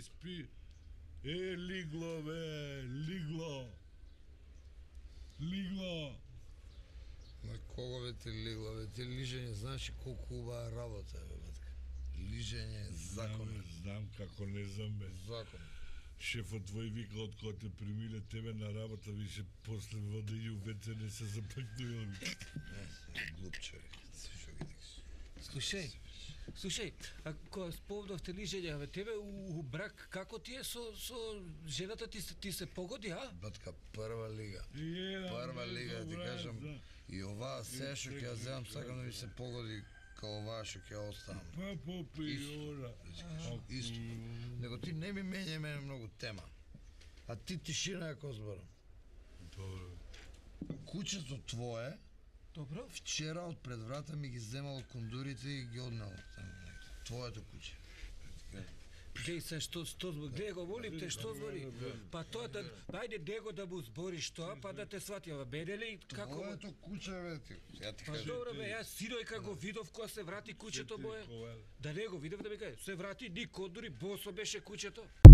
спи. Лигло, бе, лигло. Лигло. Ма кого бе ти лигло, бе? Ти лижење знаеш колку убава работа, бе, батка. Лижење е закон. Знам како не знам, бе. Закон. Шефот твој вика од кога те примиле тебе на работа, више после вода и увеце не се запакнувал. Глуп човек. Слушај, ако спомнавте лижење, бе, тебе у брак како ти е со жената ти се погоди, а? Батка, прва лига. Прва лига, ти кажам, и оваа се што ќе ја земам, сакам да ми се погоди као оваа што ќе оставам. Па по приора. Исто. Него ти не ми мене мене многу тема. А ти тишина ја зборам. Добро. Куќето твое, Добро. вчера од пред врата ми ги земало кондурите и ги однело. Твоето куќе. Глеј се што глеј го молим те што збори. Па тоа да ајде него да му збориш тоа, па да те сватиме. Мене ли како? Твоето куќе бе ти. Ја ти Па кажам. добро бе, јас синојка го видов кога се врати куќето мое. Да не го видов да ми каже, се врати ни кондури, босо беше куќето.